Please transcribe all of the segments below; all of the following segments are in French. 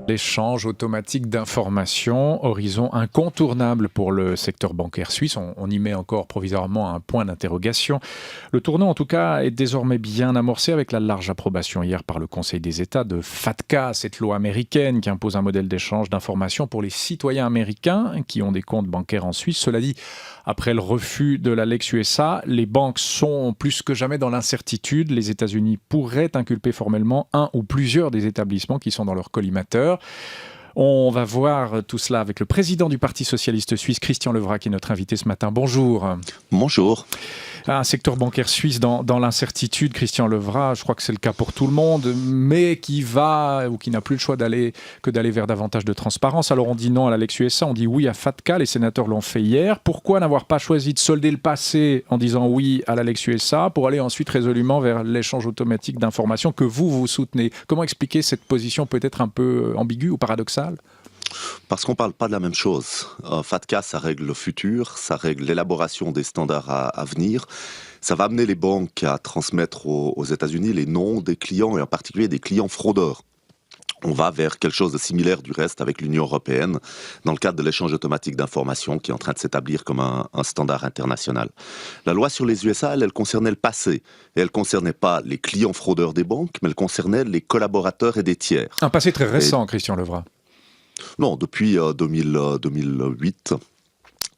L'échange automatique d'informations, horizon incontournable pour le secteur bancaire suisse. On y met encore provisoirement un point d'interrogation. Le tournant, en tout cas, est désormais bien amorcé avec la large approbation hier par le Conseil des États de FATCA, cette loi américaine qui impose un modèle d'échange d'informations pour les citoyens américains qui ont des comptes bancaires en Suisse. Cela dit, après le refus de la Lex USA, les banques sont plus que jamais dans l'incertitude. Les États-Unis pourraient inculper formellement un ou plusieurs des établissements qui sont dans leur collimateur. On va voir tout cela avec le président du Parti socialiste suisse, Christian Levrat, qui est notre invité ce matin. Bonjour. Bonjour. Un secteur bancaire suisse dans l'incertitude, Christian Levrat, je crois que c'est le cas pour tout le monde, mais qui va ou qui n'a plus le choix d'aller vers davantage de transparence. Alors on dit non à la Lex USA, on dit oui à FATCA, les sénateurs l'ont fait hier. Pourquoi n'avoir pas choisi de solder le passé en disant oui à la Lex USA pour aller ensuite résolument vers l'échange automatique d'informations que vous soutenez? Comment expliquer cette position peut-être un peu ambiguë ou paradoxale? Parce qu'on ne parle pas de la même chose. FATCA, ça règle le futur, ça règle l'élaboration des standards à venir. Ça va amener les banques à transmettre aux États-Unis les noms des clients, et en particulier des clients fraudeurs. On va vers quelque chose de similaire du reste avec l'Union européenne dans le cadre de l'échange automatique d'informations qui est en train de s'établir comme un standard international. La loi sur les USA, elle concernait le passé. Et elle ne concernait pas les clients fraudeurs des banques, mais elle concernait les collaborateurs et des tiers. Un passé très récent, Christian Levrat. Non, depuis 2008,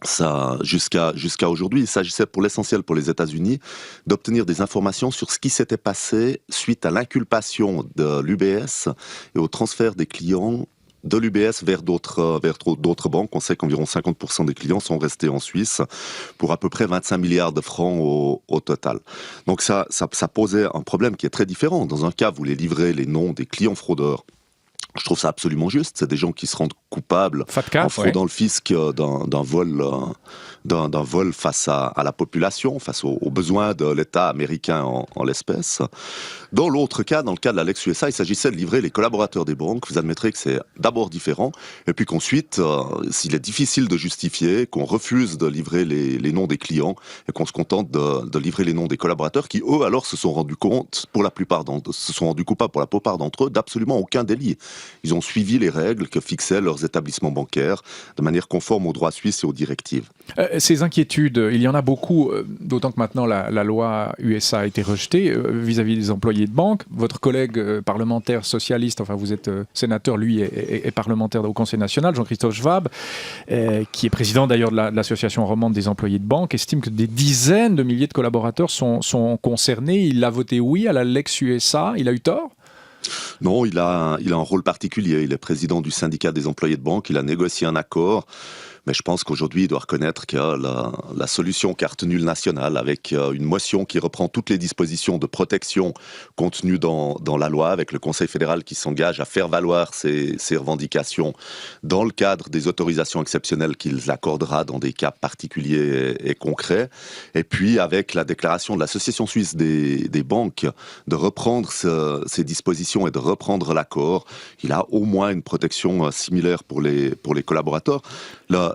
ça, jusqu'à aujourd'hui, il s'agissait pour l'essentiel pour les États-Unis d'obtenir des informations sur ce qui s'était passé suite à l'inculpation de l'UBS et au transfert des clients de l'UBS vers d'autres banques. On sait qu'environ 50% des clients sont restés en Suisse pour à peu près 25 milliards de francs au total. Donc ça posait un problème qui est très différent. Dans un cas, vous voulez livrer les noms des clients fraudeurs. Je trouve ça absolument juste. C'est des gens qui se rendent coupables FATCA, en fraudant le fisc d'un vol face à la population, face aux besoins de l'État américain en l'espèce. Dans l'autre cas, dans le cas de la Lex USA, il s'agissait de livrer les collaborateurs des banques. Vous admettrez que c'est d'abord différent, et puis qu'ensuite, s'il est difficile de justifier, qu'on refuse de livrer les noms des clients, et qu'on se contente de livrer les noms des collaborateurs, qui eux alors se sont rendus compte, se sont rendus coupables pour la plupart d'entre eux, d'absolument aucun délit. Ils ont suivi les règles que fixaient leurs établissements bancaires de manière conforme au droit suisse et aux directives. Ces inquiétudes, il y en a beaucoup, d'autant que maintenant la loi USA a été rejetée vis-à-vis des employés de banque. Votre collègue parlementaire socialiste, enfin vous êtes sénateur, lui est parlementaire au Conseil national, Jean-Christophe Schwab, qui est président d'ailleurs de l'association romande des employés de banque, estime que des dizaines de milliers de collaborateurs sont concernés. Il a voté oui à la Lex USA, il a eu tort? Non, il a un rôle particulier. Il est président du syndicat des employés de banque. Il a négocié un accord. Mais je pense qu'aujourd'hui, il doit reconnaître que la solution qu'a retenue le national, avec une motion qui reprend toutes les dispositions de protection contenues dans la loi, avec le Conseil fédéral qui s'engage à faire valoir ses revendications dans le cadre des autorisations exceptionnelles qu'il accordera dans des cas particuliers et concrets, et puis avec la déclaration de l'Association suisse des banques de reprendre ces dispositions et de reprendre l'accord, il a au moins une protection similaire pour les collaborateurs.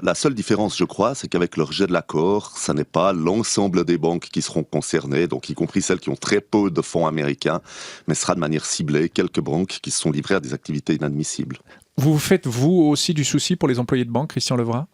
La seule différence, je crois, c'est qu'avec le rejet de l'accord, ça n'est pas l'ensemble des banques qui seront concernées, donc y compris celles qui ont très peu de fonds américains, mais ce sera de manière ciblée quelques banques qui se sont livrées à des activités inadmissibles. Vous faites, vous aussi, du souci pour les employés de banque, Christian Levrat?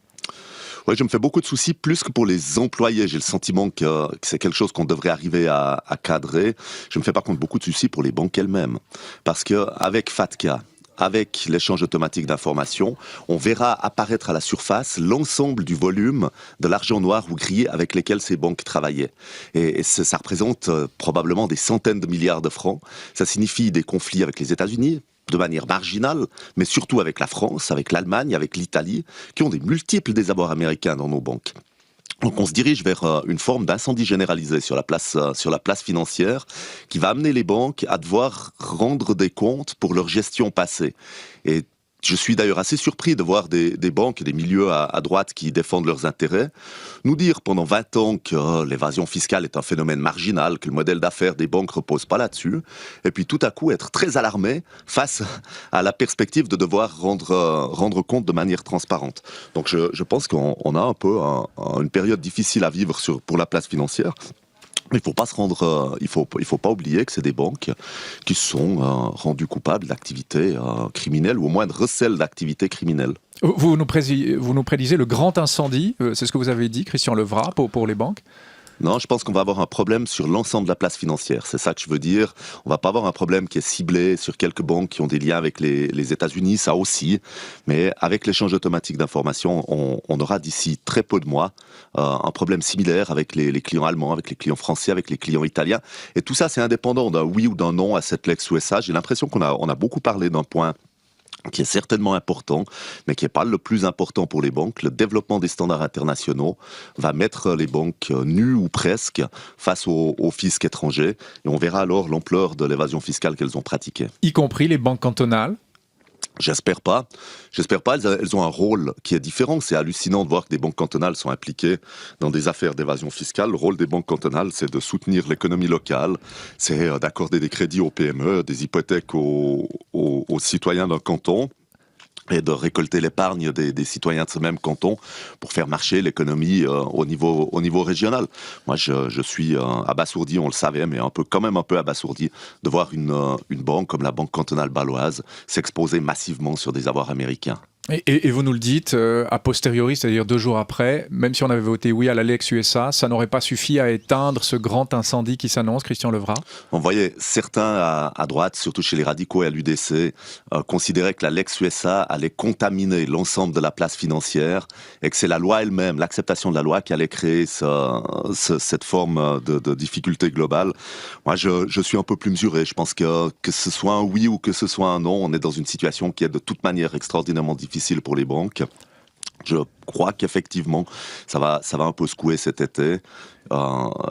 Oui, je me fais beaucoup de soucis, plus que pour les employés. J'ai le sentiment que c'est quelque chose qu'on devrait arriver à cadrer. Je me fais par contre beaucoup de soucis pour les banques elles-mêmes. Parce qu'avec FATCA, avec l'échange automatique d'informations, on verra apparaître à la surface l'ensemble du volume de l'argent noir ou gris avec lesquels ces banques travaillaient. Et ça représente probablement des centaines de milliards de francs. Ça signifie des conflits avec les États-Unis, de manière marginale, mais surtout avec la France, avec l'Allemagne, avec l'Italie, qui ont des multiples désabords américains dans nos banques. Donc on se dirige vers une forme d'incendie généralisé sur la place financière qui va amener les banques à devoir rendre des comptes pour leur gestion passée. Et je suis d'ailleurs assez surpris de voir des banques et des milieux à droite qui défendent leurs intérêts nous dire pendant 20 ans que l'évasion fiscale est un phénomène marginal, que le modèle d'affaires des banques repose pas là-dessus, et puis tout à coup être très alarmé face à la perspective de devoir rendre compte de manière transparente. Donc je pense qu'on a un peu une période difficile à vivre pour la place financière. Il faut pas se rendre, il faut pas oublier que c'est des banques qui sont rendues coupables d'activités criminelles ou au moins de recel d'activités criminelles. Vous nous prédisez le grand incendie, c'est ce que vous avez dit, Christian Levrat, pour les banques? Non, je pense qu'on va avoir un problème sur l'ensemble de la place financière. C'est ça que je veux dire. On va pas avoir un problème qui est ciblé sur quelques banques qui ont des liens avec les États-Unis, ça aussi. Mais avec l'échange automatique d'informations, on aura d'ici très peu de mois un problème similaire avec les clients allemands, avec les clients français, avec les clients italiens. Et tout ça, c'est indépendant d'un oui ou d'un non à cette Lex USA. J'ai l'impression qu'on a beaucoup parlé d'un point qui est certainement important, mais qui n'est pas le plus important pour les banques. Le développement des standards internationaux va mettre les banques nues ou presque face au fisc étranger, et on verra alors l'ampleur de l'évasion fiscale qu'elles ont pratiquée. Y compris les banques cantonales? J'espère pas. Elles ont un rôle qui est différent. C'est hallucinant de voir que des banques cantonales sont impliquées dans des affaires d'évasion fiscale. Le rôle des banques cantonales, c'est de soutenir l'économie locale, c'est d'accorder des crédits aux PME, des hypothèques aux citoyens d'un canton, et de récolter l'épargne des citoyens de ce même canton pour faire marcher l'économie au niveau régional. Moi, je suis abasourdi, on le savait, mais quand même un peu abasourdi de voir une banque comme la Banque cantonale bâloise s'exposer massivement sur des avoirs américains. Et vous nous le dites, a posteriori, c'est-à-dire 2 jours après, même si on avait voté oui à la Lex USA, ça n'aurait pas suffi à éteindre ce grand incendie qui s'annonce, Christian Levrat? On voyait certains à droite, surtout chez les radicaux et à l'UDC, considéraient que la Lex USA allait contaminer l'ensemble de la place financière et que c'est la loi elle-même, l'acceptation de la loi qui allait créer cette forme de difficulté globale. Moi, je suis un peu plus mesuré. Je pense que ce soit un oui ou que ce soit un non, on est dans une situation qui est de toute manière extraordinairement difficile pour les banques. Je crois qu'effectivement, ça va un peu secouer cet été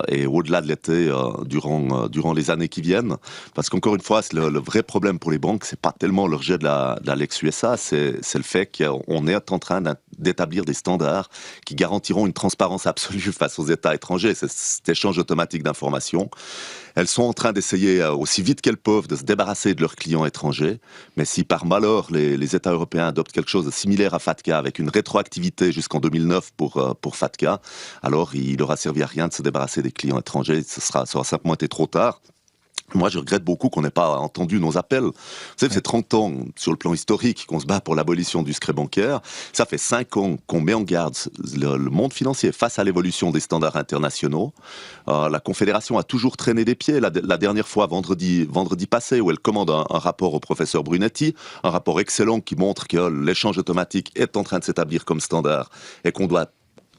et au-delà de l'été, durant les années qui viennent. Parce qu'encore une fois, le vrai problème pour les banques, c'est pas tellement le rejet de la Lex USA, c'est le fait qu'on est en train d'établir des standards qui garantiront une transparence absolue face aux États étrangers. C'est cet échange automatique d'informations. Elles sont en train d'essayer aussi vite qu'elles peuvent de se débarrasser de leurs clients étrangers. Mais si par malheur les États européens adoptent quelque chose de similaire à FATCA avec une rétroactivité jusqu'en 2009 pour FATCA, alors il aura servi à rien de se débarrasser des clients étrangers. Ça aura simplement été trop tard. Moi, je regrette beaucoup qu'on n'ait pas entendu nos appels. Vous savez, c'est 30 ans sur le plan historique qu'on se bat pour l'abolition du secret bancaire. Ça fait 5 ans qu'on met en garde le monde financier face à l'évolution des standards internationaux. La Confédération a toujours traîné des pieds. La dernière fois, vendredi passé, où elle commande un rapport au professeur Brunetti, un rapport excellent qui montre que l'échange automatique est en train de s'établir comme standard et qu'on doit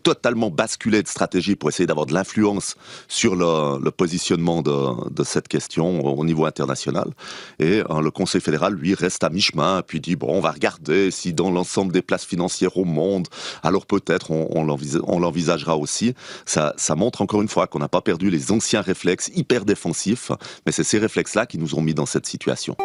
totalement basculer de stratégie pour essayer d'avoir de l'influence sur le positionnement de cette question au niveau international. Et le Conseil fédéral, lui, reste à mi-chemin, puis dit, bon, on va regarder si dans l'ensemble des places financières au monde, alors peut-être on l'envisagera aussi. Ça montre encore une fois qu'on n'a pas perdu les anciens réflexes hyper défensifs, mais c'est ces réflexes-là qui nous ont mis dans cette situation.